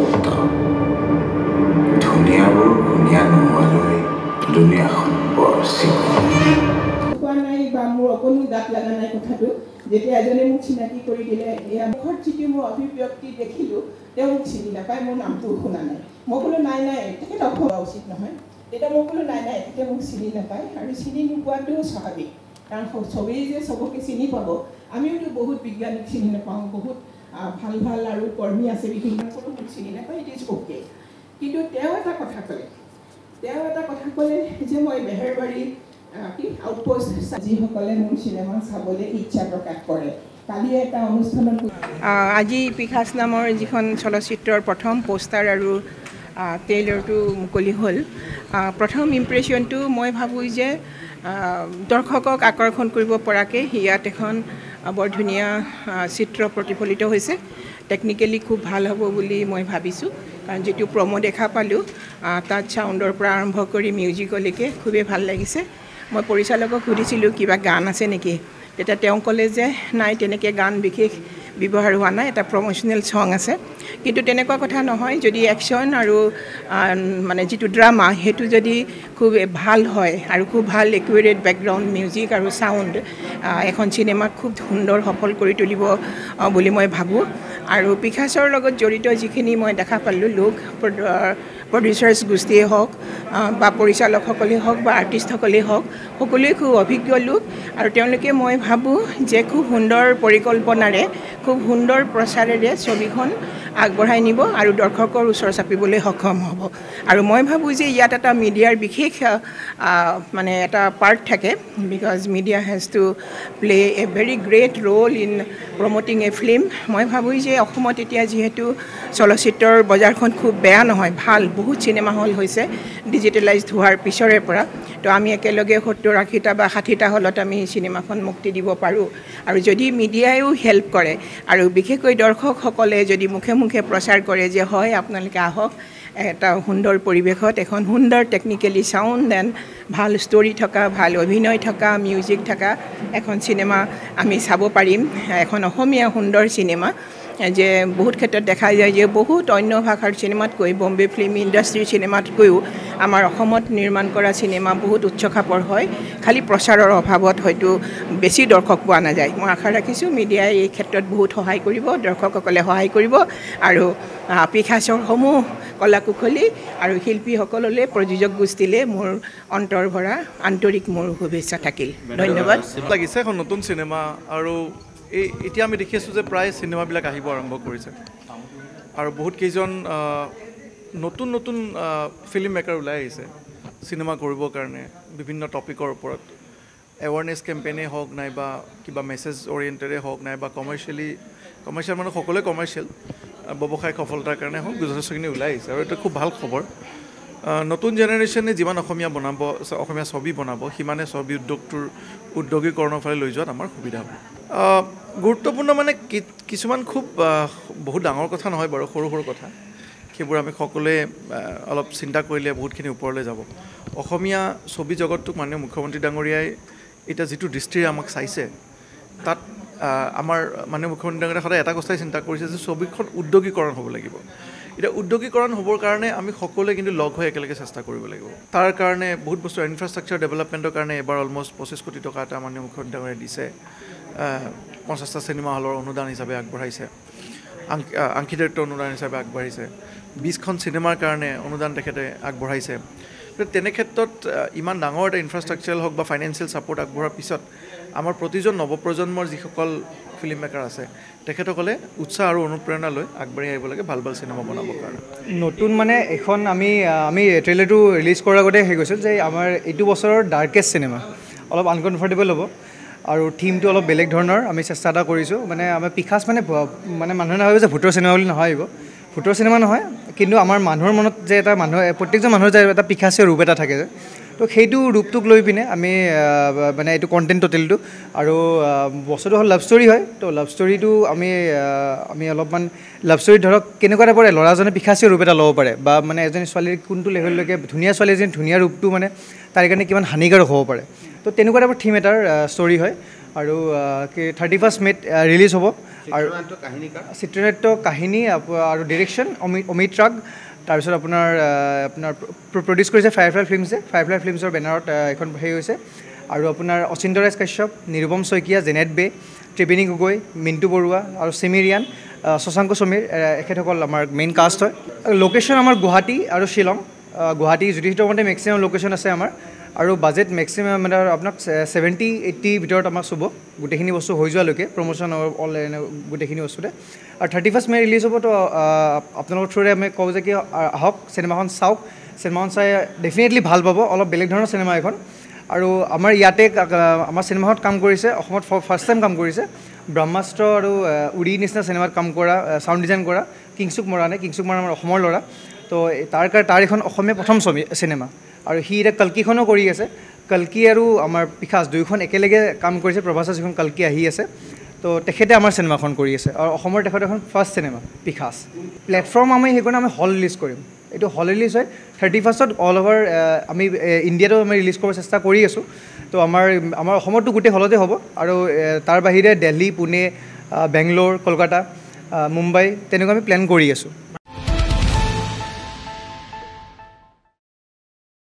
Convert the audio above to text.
মুক্ত ধুনীয়াবোৰ ধুনীয়া নোহোৱালৈ দুনিয়াখন বৰ চিকুণ কোৱা নাই বা মোৰ অকণো গাত লগা নাই কথাটো যেতিয়া এজনে মোক চিনাকি কৰি দিলে এয়া মুখত যিটো মোৰ অভিব্যক্তি দেখিলোঁ তেওঁ মোক চিনি নাপায় মোৰ নামটো শুনা নাই মই বোলো নাই তেখেত অসম উচিত নহয় তেতিয়া মই বোলো নাই তেখেতে মোক চিনি নাপায় আৰু চিনি নোপোৱাটো স্বাভাৱিক কাৰণ চবেই যে চবকে চিনি পাব আমিওতো বহুত বিজ্ঞানীক চিনি নাপাওঁ বহুত ভাল আৰু কৰ্মী আছে বিভিন্ন কোনো মোক চিনি নাপায় ইট ইজ অ'কে কিন্তু তেওঁ এটা কথা ক'লে যে মই বেহেৰবাৰী আউটপোষ্ট যিসকলে মোৰ চিনেমা চাবলৈ ইচ্ছা প্ৰকাশ কৰে কালি এটা অনুষ্ঠানত আজি পিখাচ নামৰ যিখন চলচ্চিত্ৰৰ প্ৰথম পোষ্টাৰ আৰু ট্ৰেইলাৰটো মুকলি হ'ল প্ৰথম ইম্প্ৰেশ্যনটো মই ভাবোঁ যে দৰ্শকক আকৰ্ষণ কৰিব পৰাকৈ ইয়াত এখন বৰ ধুনীয়া চিত্ৰ প্ৰতিফলিত হৈছে টেকনিকেলি খুব ভাল হ'ব বুলি মই ভাবিছোঁ কাৰণ যিটো প্ৰমো দেখা পালোঁ তাত ছাউণ্ডৰ পৰা আৰম্ভ কৰি মিউজিকলৈকে খুবেই ভাল লাগিছে মই পৰিচালকক সুধিছিলোঁ কিবা গান আছে নেকি তেতিয়া তেওঁ ক'লে যে নাই তেনেকৈ গান বিশেষ ব্যৱহাৰ হোৱা নাই এটা প্ৰমোশ্যনেল ছং আছে কিন্তু তেনেকুৱা কথা নহয় যদি একশ্যন আৰু মানে যিটো ড্ৰামা সেইটো যদি খুব ভাল হয় আৰু খুব ভাল একুৰেট বেকগ্ৰাউণ্ড মিউজিক আৰু ছাউণ্ড এখন চিনেমাক খুব সুন্দৰ সফল কৰি তুলিব বুলি মই ভাবোঁ আৰু পিখাচৰ লগত জড়িত যিখিনি মই দেখা পালোঁ লোক প্ৰডিউচাৰ্ছ গোষ্ঠীয়ে হওক বা পৰিচালকসকলেই হওক বা আৰ্টিষ্টসকলেই হওক সকলোৱে খুব অভিজ্ঞ লোক আৰু তেওঁলোকে মই ভাবোঁ যে খুব সুন্দৰ পৰিকল্পনাৰে খুব সুন্দৰ প্ৰচাৰেৰে ছবিখন আগবঢ়াই নিব আৰু দৰ্শকৰ ওচৰ চাপিবলৈ সক্ষম হ'ব আৰু মই ভাবোঁ যে ইয়াত এটা মিডিয়াৰ বিশেষ মানে এটা পাৰ্ট থাকে because media has to play a very great role in promoting a film মই ভাবোঁ যে অসমত এতিয়া যিহেতু চলচ্চিত্ৰৰ বজাৰখন খুব বেয়া নহয় ভাল বহুত চিনেমা হল হৈছে ডিজিটেলাইজড হোৱাৰ পিছৰে পৰা তো আমি একেলগে 70-80টা বা 60টা হলত আমি চিনেমাখন মুক্তি দিব পাৰোঁ আৰু যদি মিডিয়ায়ো হেল্প কৰে আৰু বিশেষকৈ দৰ্শকসকলে যদি মুখে মুখে প্ৰচাৰ কৰে যে হয় আপোনালোকে আহক এটা সুন্দৰ পৰিৱেশত এখন সুন্দৰ টেকনিকেলি ছাউণ্ড এণ্ড ভাল ষ্টৰি থকা ভাল অভিনয় থকা মিউজিক থকা এখন চিনেমা আমি চাব পাৰিম এখন অসমীয়া সুন্দৰ চিনেমা যে বহুত ক্ষেত্ৰত দেখা যায় যে বহুত অন্য ভাষাৰ চিনেমাতকৈ বম্বে ফিল্ম ইণ্ডাষ্ট্ৰীৰ চিনেমাতকৈও আমাৰ অসমত নিৰ্মাণ কৰা চিনেমা বহুত উচ্চ খাপৰ হয় খালি প্ৰচাৰৰ অভাৱত হয়তো বেছি দৰ্শক পোৱা নাযায় মই আশা ৰাখিছোঁ মিডিয়াই এই ক্ষেত্ৰত বহুত সহায় কৰিব দৰ্শকসকলে সহায় কৰিব আৰু পিখাচৰ সমূহ কলাকুশলী আৰু শিল্পীসকললৈ প্ৰযোজক গোষ্ঠীলৈ মোৰ অন্তৰ ভৰা আন্তৰিক মোৰ শুভেচ্ছা থাকিল ধন্যবাদ লাগিছে এখন নতুন চিনেমা আৰু এতিয়া আমি দেখি আছোঁ যে প্ৰায় চিনেমাবিলাক আহিব আৰম্ভ কৰিছে আৰু বহুত কেইজন নতুন ফিল্ম মেকাৰ ওলাই আহিছে চিনেমা কৰিবৰ কাৰণে বিভিন্ন টপিকৰ ওপৰত এৱাৰনেছ কেম্পেইনে হওক নাইবা কিবা মেছেজ অৰিয়েণ্টেডে হওক নাইবা কমাৰ্চিয়েল মানে সকলোৱে কমাৰ্চিয়েল ব্যৱসায়িক সফলতাৰ কাৰণে হওক যথেষ্টখিনি ওলাই আহিছে আৰু এইটো খুব ভাল খবৰ নতুন জেনেৰেশ্যনে যিমান অসমীয়া ছবি বনাব সিমানে ছবি উদ্যোগীকৰণৰ ফালে লৈ যোৱাত আমাৰ সুবিধা হ'ব গুৰুত্বপূৰ্ণ মানে কিছুমান খুব বহুত ডাঙৰ কথা নহয় বাৰু সৰু কথা সেইবোৰ আমি সকলোৱে অলপ চিন্তা কৰিলে বহুতখিনি ওপৰলৈ যাব অসমীয়া ছবি জগতটোক মাননীয় মুখ্যমন্ত্ৰী ডাঙৰীয়াই এতিয়া যিটো দৃষ্টিৰে আমাক চাইছে তাত আমাৰ মাননীয় মুখ্যমন্ত্ৰী ডাঙৰীয়াই সদায় এটা কথাই চিন্তা কৰিছে যে ছবিখন উদ্যোগীকৰণ হ'ব লাগিব এতিয়া উদ্যোগীকৰণ হ'বৰ কাৰণে আমি সকলোৱে কিন্তু লগ হৈ একেলগে চেষ্টা কৰিব লাগিব তাৰ কাৰণে বহুত বস্তু ইনফ্ৰাষ্ট্ৰাকচাৰ ডেভেলপমেণ্টৰ কাৰণে এবাৰ অলমষ্ট 25 কোটি টকা এটা মাননীয় মুখ্যমন্ত্ৰী ডাঙৰীয়াই দিছে 50টা চিনেমা হলৰ অনুদান হিচাপে আগবঢ়াইছে আংশীদাৰিত্ব অনুদান হিচাপে আগবাঢ়িছে 20খন চিনেমাৰ কাৰণে অনুদান তেখেতে আগবঢ়াইছে তেনে ক্ষেত্ৰত ইমান ডাঙৰ এটা ইনফ্ৰাষ্ট্ৰাকচাৰ হওক বা ফাইনেন্সিয়েল ছাপোৰ্ট আগবঢ়াৰ পিছত আমাৰ প্ৰতিজন নৱপ্ৰজন্মৰ যিসকল ফিল্ম মেকাৰ আছে তেখেতসকলে উৎসাহ আৰু অনুপ্ৰেৰণা লৈ আগবাঢ়ি আহিব লাগে ভাল চিনেমা বনাবৰ কাৰণে নতুন মানে এখন আমি ট্ৰেইলাৰটো ৰিলিজ কৰাৰ আগতে হৈ গৈছিল যে আমাৰ এইটো বছৰৰ ডাৰ্কেষ্ট চিনেমা অলপ আনকমফৰ্টেবল হ'ব আৰু থিমটো অলপ বেলেগ ধৰণৰ আমি চেষ্টা এটা কৰিছোঁ মানে আমাৰ পিখাচ মানে মানুহে নাভাবে যে ভূতৰ চিনেমা বুলি নহয় ভূতৰ চিনেমা নহয় কিন্তু আমাৰ মানুহৰ মনত যে এটা প্ৰত্যেকজন মানুহৰ যে এটা পিখাচীয় ৰূপ এটা থাকে তো সেইটো ৰূপটোক লৈ পিনে আমি মানে এইটো কণ্টেণ্ট টোটেলটো আৰু বস্তুটো হ'ল লাভ ষ্টৰী হয় তো লাভ ষ্টৰীটো আমি অলপমান লাভ ষ্টৰী ধৰক কেনেকুৱা টাইপৰ ল'ৰাজনে পিখাচীয় ৰূপ এটা ল'ব পাৰে বা মানে এজনী ছোৱালীৰ কোনটো লেভেললৈকে ধুনীয়া ছোৱালী এজনী ধুনীয়া ৰূপটো মানে তাৰ কাৰণে কিমান হানিকাৰক হ'ব পাৰে তো তেনেকুৱা টাইপৰ থিম এটাৰ ষ্টৰী হয় আৰু 31 মে'ত ৰিলিজ হ'ব আৰু চিত্ৰনাট্য কাহিনী আৰু ডিৰেকশ্যন অমিত ৰাগ তাৰপিছত আপোনাৰ প্ৰডিউচ কৰিছে ফায়াৰফ্লাই ফিল্মছে ফায়াৰফ্লাই ফিল্মছৰ বেনাৰত এখন হেৰি হৈছে আৰু আপোনাৰ অচিন্তৰাজ কাশ্যপ নিৰুপম শইকীয়া জেনেট বে ত্ৰিবেণী গগৈ মিণ্টু বৰুৱা আৰু চিমিৰিয়ান শশাংক সমীৰ এখেতসকল আমাৰ মেইন কাষ্ট হয় লোকেশ্যন আমাৰ গুৱাহাটী আৰু শ্বিলং গুৱাহাটী জ্যোতিষিতৰ মতে মেক্সিমাম লোকেশ্যন আছে আমাৰ আৰু বাজেট মেক্সিমাম মানে আপোনাক 70-80 ভিতৰত আমাক চুব গোটেইখিনি বস্তু হৈ যোৱালৈকে প্ৰমোশ্যন অল গোটেইখিনি বস্তুতে আৰু 31 মে ৰিলিজ হ'ব তো আপোনালোকৰ থ্ৰুৰে আমি কওঁ যে কি আহক চিনেমাখন চাওক চিনেমাখন চাই ডেফিনেটলি ভাল পাব অলপ বেলেগ ধৰণৰ চিনেমা এখন আৰু আমাৰ ইয়াতে আমাৰ চিনেমাখনত কাম কৰিছে অসমত ফাৰ্ষ্ট টাইম কাম কৰিছে ব্ৰহ্মাস্ত্ৰ আৰু উৰি নিচিনা চিনেমাত কাম কৰা চাউণ্ড ডিজাইন কৰা কিংচুক মৰাণে কিংচুক মৰাণ আমাৰ অসমৰ ল'ৰা তো তাৰ এখন অসমীয়া প্ৰথম চিনেমা আৰু সি এতিয়া কল্কিখনো কৰি আছে কল্কি আৰু আমাৰ পিখাচ দুয়োখন একেলগে কাম কৰিছে প্ৰভাসৰ যিখন কল্কি আহি আছে তো তেখেতে আমাৰ চিনেমাখন কৰি আছে আৰু অসমৰ তেখেত এখন ফাৰ্ষ্ট চিনেমা পিখাচ প্লেটফৰ্ম আমি সেইকাৰণে আমি হল ৰিলিজ কৰিম এইটো হল ৰিলিজ হয় 31st অল অভাৰ আমি ইণ্ডিয়াতো আমি ৰিলিজ কৰাৰ চেষ্টা কৰি আছোঁ তো আমাৰ অসমতো গোটেই হলতে হ'ব আৰু তাৰ বাহিৰে দিল্লী পুনে বেংগলোৰ কলকাতা মুম্বাই তেনেকুৱা আমি প্লেন কৰি আছোঁ